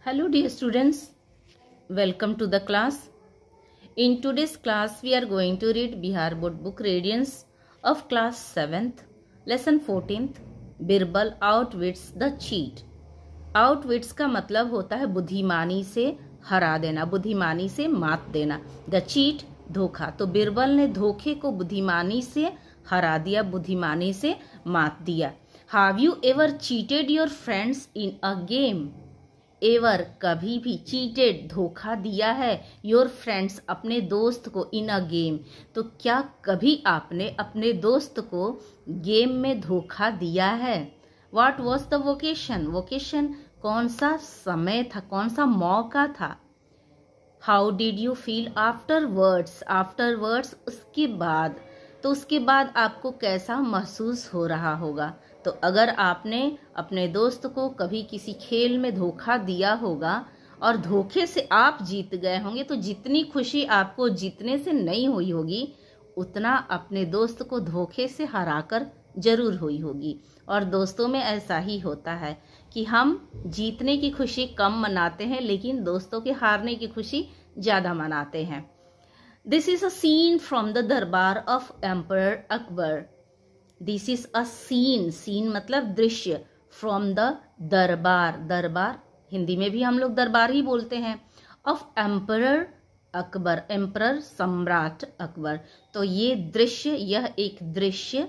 Hello dear students, welcome to the class. In today's class we are going to read Bihar Board Book Radiance of class 7th, lesson 14th, Birbal outwits the cheat. Outwits का मतलब होता है बुद्धिमानी से हरा देना, बुद्धिमानी से मात देना. The cheat धोखा. तो बिरबल ने धोखे को बुद्धिमानी से हरा दिया, बुद्धिमानी से मात दिया. Have you ever cheated your friends in a game? Ever कभी भी, चीटेड धोखा दिया है, योर फ्रेंड्स अपने दोस्त को, इन अ गेम तो क्या कभी आपने अपने दोस्त को गेम में धोखा दिया है. What was the vocation, vocation कौन सा समय था, कौन सा मौका था. How did you feel afterwards, afterwards उसके बाद, तो उसके बाद आपको कैसा महसूस हो रहा होगा. तो अगर आपने अपने दोस्त को कभी किसी खेल में धोखा दिया होगा और धोखे से आप जीत गए होंगे तो जितनी खुशी आपको जीतने से नहीं हुई होगी उतना अपने दोस्त को धोखे से हराकर जरूर हुई होगी. और दोस्तों में ऐसा ही होता है कि हम जीतने की खुशी कम मनाते हैं लेकिन दोस्तों के हारने की खुशी ज़्यादा मनाते हैं. This is a scene from the durbar of emperor Akbar. This is a scene, scene मतलब दृश्य, फ्रॉम द दरबार, दरबार हिंदी में भी हम लोग दरबार ही बोलते हैं, ऑफ एम्परर अकबर, एम्परर सम्राट अकबर. तो ये दृश्य, यह एक दृश्य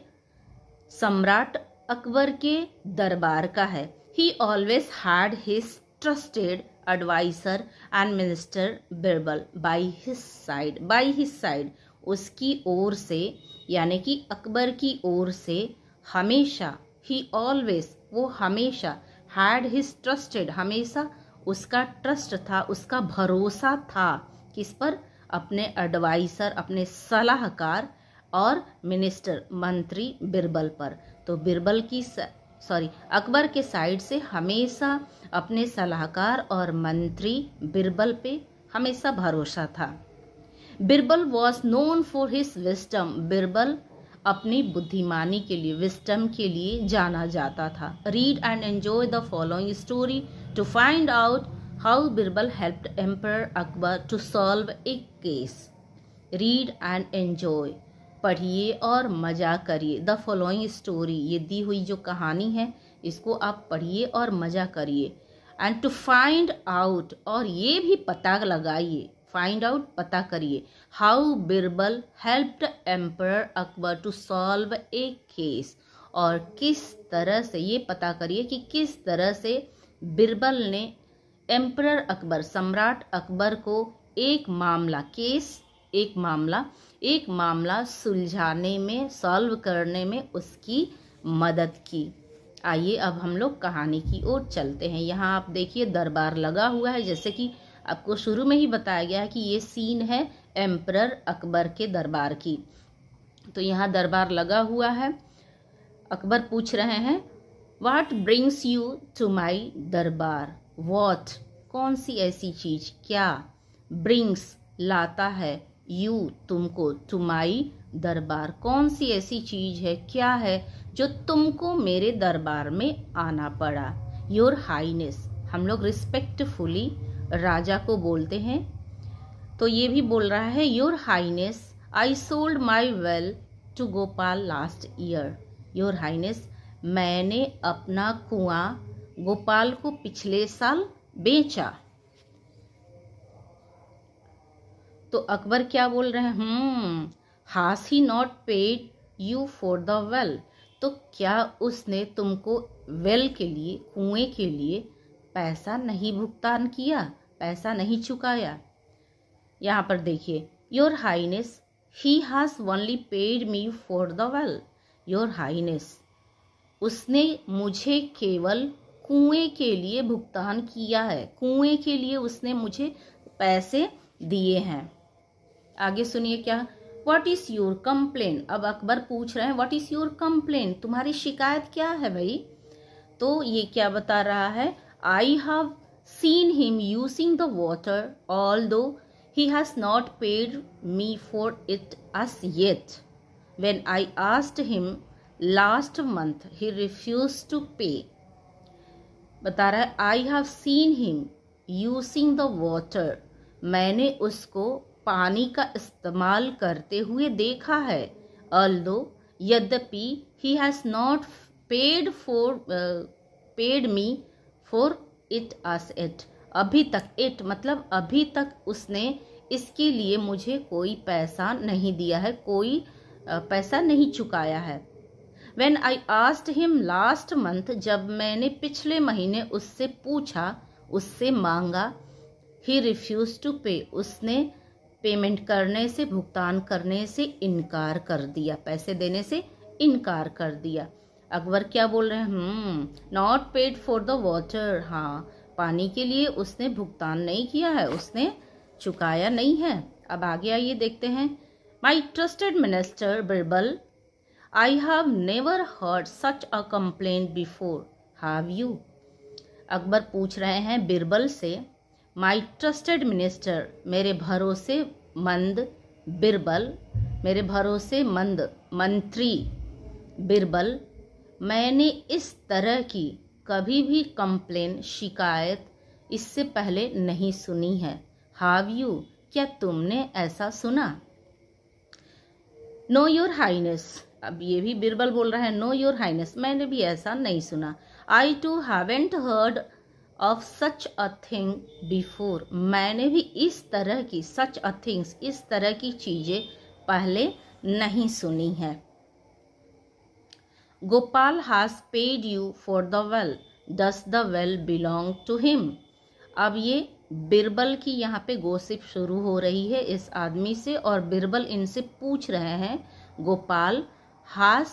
सम्राट अकबर के दरबार का है. He always had his trusted adviser and minister Birbal by his side, by his side उसकी ओर से, यानी कि अकबर की ओर से हमेशा, ही ऑलवेज वो हमेशा, हैड हिज ट्रस्टेड हमेशा उसका ट्रस्ट था, उसका भरोसा था. किस पर? अपने एडवाइजर, अपने सलाहकार और मिनिस्टर मंत्री बिरबल पर. तो बिरबल की अकबर के साइड से हमेशा अपने सलाहकार और मंत्री बिरबल पे हमेशा भरोसा था. Birbal was known for his wisdom, Birbal अपनी बुद्धिमानी के लिए, विस्डम के लिए जाना जाता था. Read and enjoy the following story to find out how Birbal helped emperor Akbar to solve a case. Read and enjoy, पढ़िए और मजा करिए. द फॉलोइंग स्टोरी, ये दी हुई जो कहानी है इसको आप पढ़िए और मजा करिए. एंड टू फाइंड आउट, और ये भी पता लगाइए, फाइंड आउट पता करिए, how Birbal helped emperor Akbar to solve a case, और किस तरह से, ये पता करिए कि किस तरह से बिरबल ने एम्परर अकबर, सम्राट अकबर को एक मामला, केस एक मामला सुलझाने में, सॉल्व करने में उसकी मदद की. आइए अब हम लोग कहानी की ओर चलते हैं. यहाँ आप देखिए दरबार लगा हुआ है, जैसे कि आपको शुरू में ही बताया गया है कि ये सीन है एम्परर अकबर के दरबार की. तो यहाँ दरबार लगा हुआ है. अकबर पूछ रहे हैं, what brings you to my darbar. What कौन सी ऐसी चीज, क्या, ब्रिंग्स लाता है, यू तुमको, टू माई दरबार कौन सी ऐसी चीज है, क्या है जो तुमको मेरे दरबार में आना पड़ा. योर हाईनेस, हम लोग रिस्पेक्टफुली राजा को बोलते हैं, तो ये भी बोल रहा है, your highness I sold my well to Gopal last year. Your highness, मैंने अपना कुआं गोपाल को पिछले साल बेचा. तो अकबर क्या बोल रहे हैं, has he not paid you for the well, तो क्या उसने तुमको वेल के लिए, कुएं के लिए पैसा नहीं भुगतान किया, पैसा नहीं चुकाया. यहाँ पर देखिए, your Highness he has only paid me for the well. Your Highness, उसने मुझे केवल कुएं के लिए भुगतान किया है, कुएं के लिए उसने मुझे पैसे दिए हैं. आगे सुनिए क्या, व्हाट इज योर कंप्लेन. अब अकबर पूछ रहे हैं, व्हाट इज योर कंप्लेन, तुम्हारी शिकायत क्या है भाई. तो ये क्या बता रहा है, I have seen him using the water, although he has not paid me for it as yet. When I asked him last month, he refused to pay. बता रहा है, I have seen him, using the water, मैंने उसको पानी का इस्तेमाल करते हुए देखा है। ऑल्दो, यद्यपि he has not paid me for it us it, अभी तक, इट मतलब अभी तक उसने इसके लिए मुझे कोई पैसा नहीं दिया है, कोई पैसा नहीं चुकाया है। When I asked him last month, जब मैंने पिछले महीने उससे पूछा, उससे मांगा, he refused to pay, उसने पेमेंट करने से, भुगतान करने से इनकार कर दिया, पैसे देने से इनकार कर दिया। अकबर क्या बोल रहे हैं? Not paid for the water, हाँ, पानी के लिए उसने भुगतान नहीं किया है, उसने चुकाया नहीं है। अब आगे आइए देखते हैं। My trusted minister Birbal, I have never heard such a complaint before, have you? Akbar पूछ रहे हैं बिरबल से, माई ट्रस्टेड मिनिस्टर, मेरे भरोसेमंद बिरबल, मेरे भरोसेमंद मंत्री बिरबल, मैंने इस तरह की कभी भी कंप्लेन, शिकायत इससे पहले नहीं सुनी है। हैव यू, क्या तुमने ऐसा सुना? नो योर हाइनेस, अब ये भी बिरबल बोल रहा है, नो योर हाइनेस, मैंने भी ऐसा नहीं सुना। I too haven't heard of such a thing before, मैंने भी इस तरह की, सच अ थिंग्स, इस तरह की चीजें पहले नहीं सुनी है। Gopal has paid you for the well, does the well belong to him? अब ये बिरबल की यहाँ पे गॉसिप शुरू हो रही है इस आदमी से, और बिरबल इनसे पूछ रहे हैं, Gopal has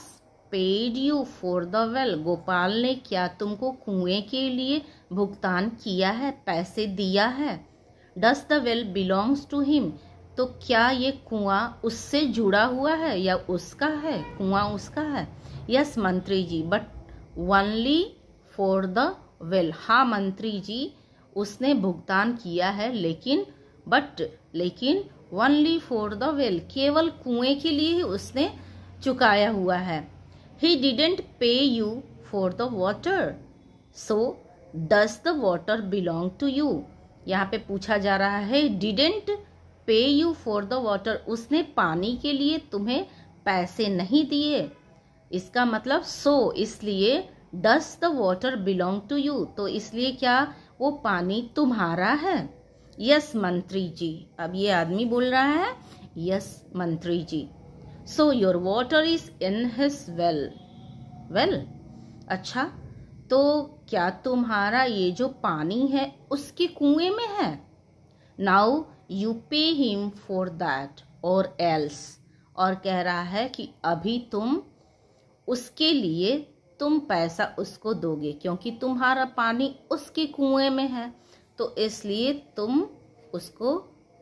paid you for the well, Gopal ने क्या तुमको कुएं के लिए भुगतान किया है, पैसे दिया है? Does the well belongs to him, तो क्या ये कुआं उससे जुड़ा हुआ है या उसका है, कुआं उसका है? Yes mantri ji, but only for the well, हाँ मंत्री जी, उसने भुगतान किया है, लेकिन ओनली फॉर द वेल, केवल कुएं के लिए ही उसने चुकाया हुआ है। He didn't pay you for the water, so does the water belong to you? यहाँ पे पूछा जा रहा है, didn't pay you for the water, उसने पानी के लिए तुम्हें पैसे नहीं दिए, इसका मतलब सो, इसलिए does the water belong to you, तो इसलिए क्या वो पानी तुम्हारा है? यस मंत्री जी, अब ये आदमी बोल रहा है, yes mantri ji. So your water is in his well, well, अच्छा, तो क्या तुम्हारा ये जो पानी है उसके कुएं में है? Now you pay him for that और एल्स, और कह रहा है कि अभी तुम उसके लिए तुम पैसा उसको दोगे, क्योंकि तुम्हारा पानी उसके कुएं में है, तो इसलिए तुम उसको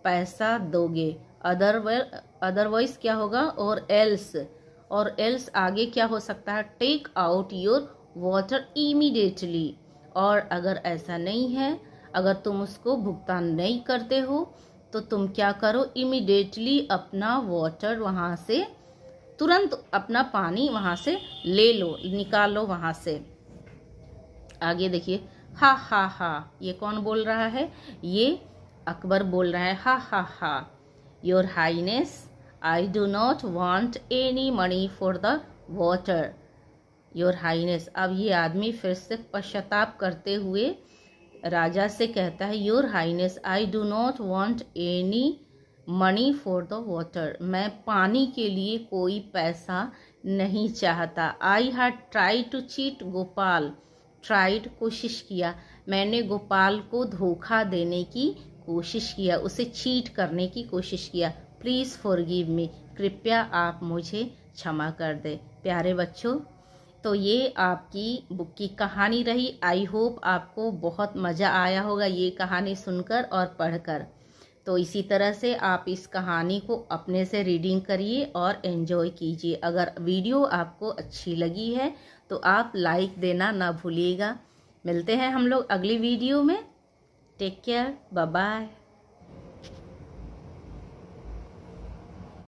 पैसा दोगे। अदरवाइज क्या होगा? और एल्स आगे क्या हो सकता है? Take out your water immediately, और अगर ऐसा नहीं है, अगर तुम उसको भुगतान नहीं करते हो, तो तुम क्या करो? इमीडिएटली अपना वाटर वहां से, तुरंत अपना पानी वहां से ले लो, निकालो वहां से। आगे देखिए, हा हा हा, ये कौन बोल रहा है? ये अकबर बोल रहा है, हा हा हा। Your highness, I do not want any money for the water. Your highness, अब ये आदमी फिर से पश्चाताप करते हुए राजा से कहता है, your highness, I do not want any money for the water, मैं पानी के लिए कोई पैसा नहीं चाहता। I had try to cheat Gopal, tried कोशिश किया, मैंने गोपाल को धोखा देने की कोशिश किया, उसे चीट करने की कोशिश किया। प्लीज़ फॉरगिव मी, कृपया आप मुझे क्षमा कर दे। प्यारे बच्चों, तो ये आपकी बुक की कहानी रही। आई होप आपको बहुत मज़ा आया होगा ये कहानी सुनकर और पढ़कर। तो इसी तरह से आप इस कहानी को अपने से रीडिंग करिए और एंजॉय कीजिए। अगर वीडियो आपको अच्छी लगी है तो आप लाइक देना ना भूलिएगा। मिलते हैं हम लोग अगली वीडियो में। Take care, bye bye.